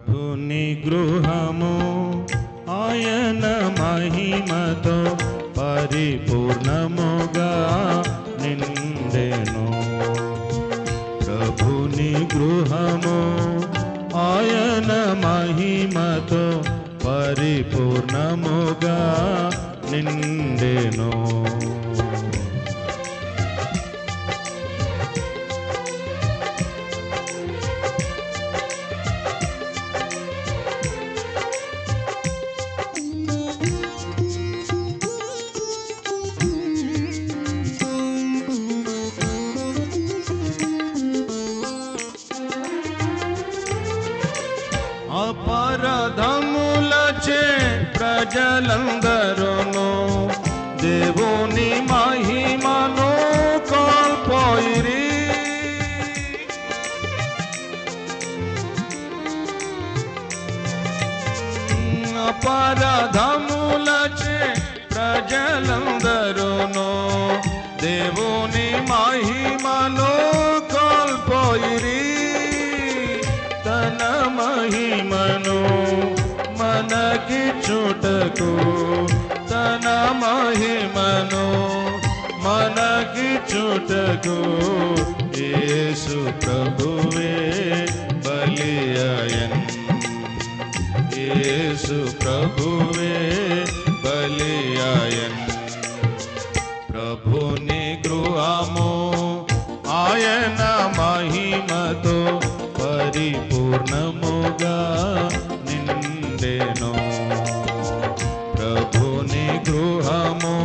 ప్రభుని గృహము ఆయన మహిమతో పరిపూర్ణముగా నిండెను. ప్రభుని గృహము ఆయన మహిమతో పరిపూర్ణముగా నిండెను. అపరాధములచే ప్రజలందరూను దేవుని మహిమను కోల్పోయిరి. అపరాధములచే ప్రజలందరూను దేవుని మహిమను కోల్పోయిరి. తన మహిమను మనకిచ్చుటకు, తన మహిమను మనకిచ్చుటకు యేసు ప్రభువే బలియాయన్. యేసు ప్రభువే బలియాయన్. ప్రభుని గృహము ఆయన మహిమతో పరిపూర్ణముగా నిండెను. ప్రభుని గృహము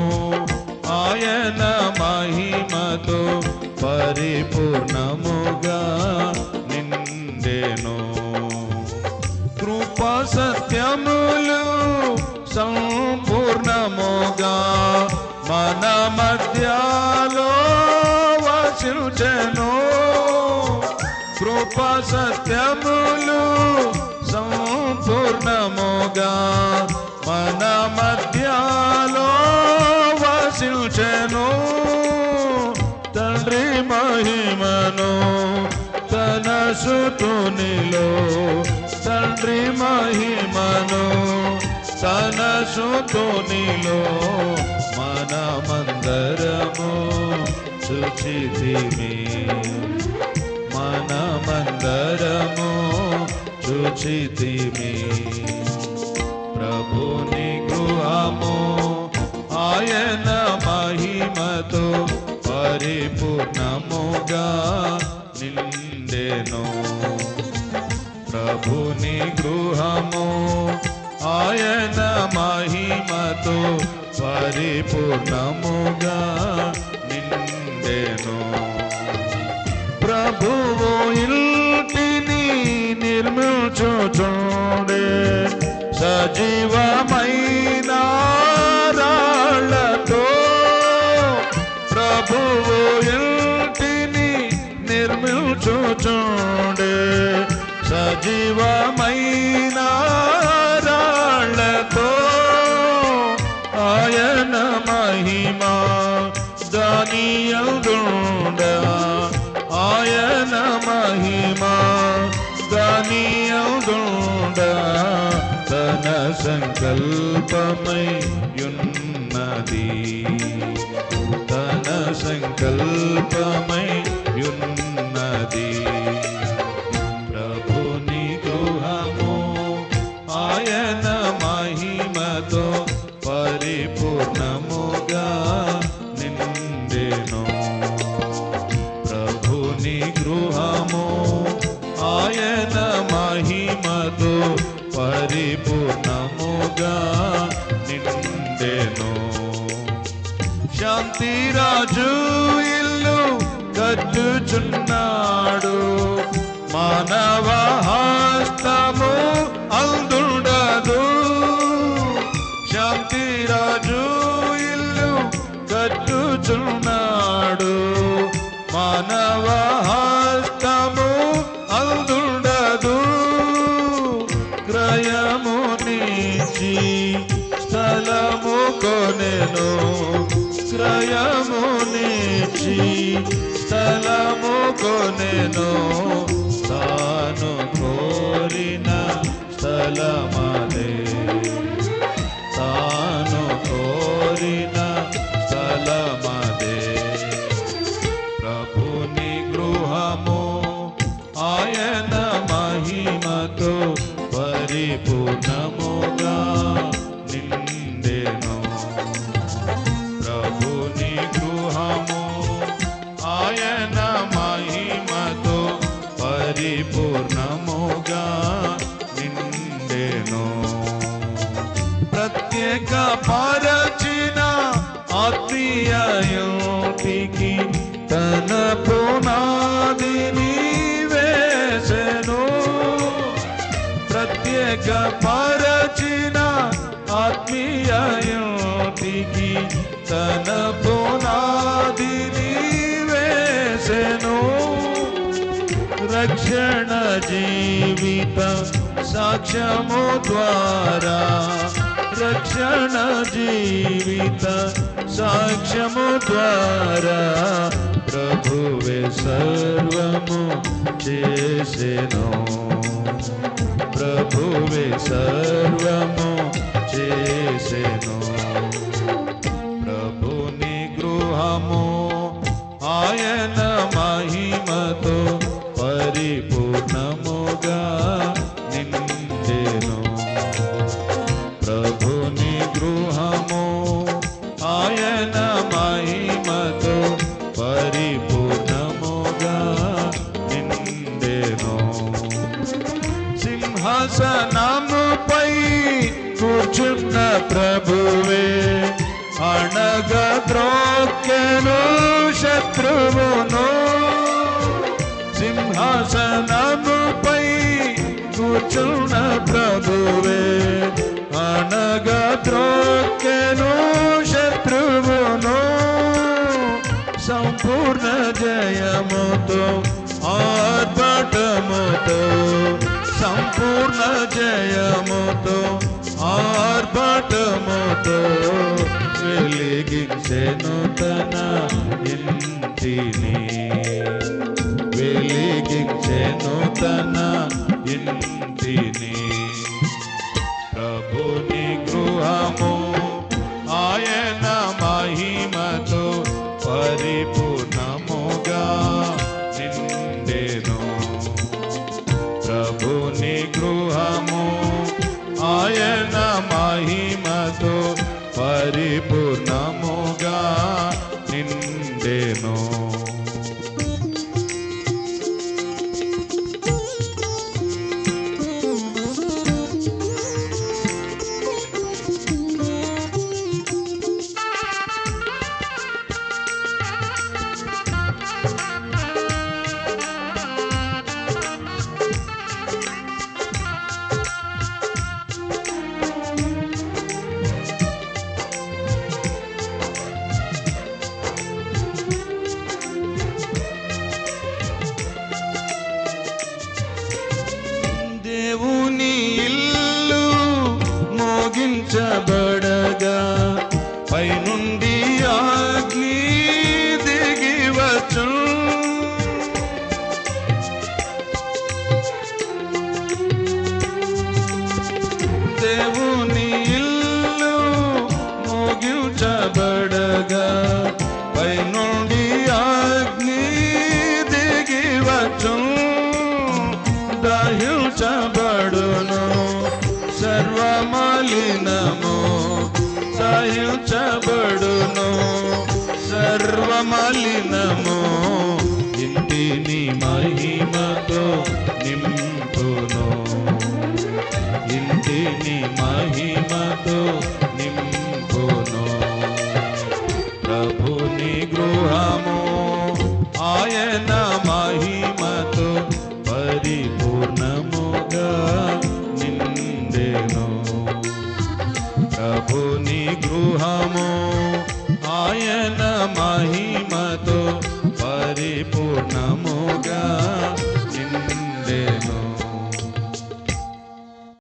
ఆయన మహిమతో పరిపూర్ణముగా నిండెను. కృపా సత్యములు సంపూర్ణముగా మన మధ్యలో వసించెను. కృపా సత్యములు సంపూర్ణముగా మన మధ్యలో వసించెను. తండ్రి మహిమను తన సుతునిలో, తండ్రి మహిమను తన సుతునిలో మనమందరము చూచితిమి. మనమందరము చూచితిమి. ప్రభుని గృహము ఆయన మహిమతో పరిపూర్ణముగా నిండెను. ప్రభుని గృహము ఆయన మహిమతో పరిపూర్ణముగా నిండెను. ప్రభువు ఇంటిని నిర్మించుచుండే సజీవమైన రాళ్ళతో. ప్రభువు ఇంటిని నిర్మించుచుండే సజీవమైన రాళ్ళతో. ఆయన మహిమ దానియందుండా, ఆయన మహిమ దానియందుండా తన సంకల్పమై యున్నది. తన సంకల్పమై యున్నది. ప్రభుని గృహము ఆయన మహిమతో పరిపూర్ణముగా నిండెను. ప్రభుని గృహము ఆయన మహిమతో పరిపూర్ణముగా నిండెను. శాంతిరాజు ఇల్లు కట్టుచున్నాడు, మానవ హస్తము అందుండదు. శాంతిరాజు ఇల్లు కట్టుచున్నాడు, మానవ హస్తము అందుండదు. క్రయము నుంచి స్థలము కొనెను, క్రయము నుంచి స్థలము కొనెను. తాను కోరిన స్థలమదే, తాను కోరిన స్థలమదే. ప్రభుని గృహము ఆయన మహిమతో పరిపూర్ణముగా నిండెను. ప్రభుని గృహము ఆయన మహిమతో పరిపూర్ణముగా నిండెను. ప్రత్యేక పరచిన ఆత్మీయ యుక్తికి తన పునాదిని వేసెను. ప్రత్యేక పరచిన ఆత్మీయ యుక్తికి తన పునాదిని వేసెను. రక్షణ జీవిత సాక్ష్యము ద్వారా, రక్షణ జీవిత సాక్ష్యము ద్వారా ప్రభువే సర్వము చేసెను. ప్రభువే సర్వము చేసెను. ప్రభుని గృహము ఆయన మహిమతో పరిపూర్ణముగా నిండెను. ప్రభుని గృహము ఆయన మహిమతో పరిపూర్ణముగా నిండెను. సింహాసనముపై కూర్చున్న ప్రభువే అణగద్రోక్కెను శత్రువును. సింహాసనముపై కూర్చున్న ప్రభువే అణగద్రోక్కెను శత్రువును. సంపూర్ణ జయముతో ఆర్భటముతో, సంపూర్ణ జయముతో ఆర్భటముతో వెలిగించెను తన ఇంటిని. వెలిగించెను తన ఇంటిని. ప్రభుని గృహము ఆయన మహిమతో పరిపూర్ణముగా నిండెను. ప్రభుని గృహము ఆయన మహిమతో పరిపూర్ణముగా నిండెను. దేవుని ఇల్లు మోగించబడగా పైనుండి అగ్ని దిగి వచ్చు. దేవుని ఇల్లు మోగించబడగా పైనుండి అగ్ని దిగి వచ్చు. దహించబడును సర్వమలినము, దహించబడును సర్వమలినము. ఇంటిని మహిమతో నింపును, ఇంటిని మహిమతో నింపును. ప్రభుని గృహము ఆయన మహిమతో పరిపూర్ణముగా నిండెను. ప్రభుని గృహము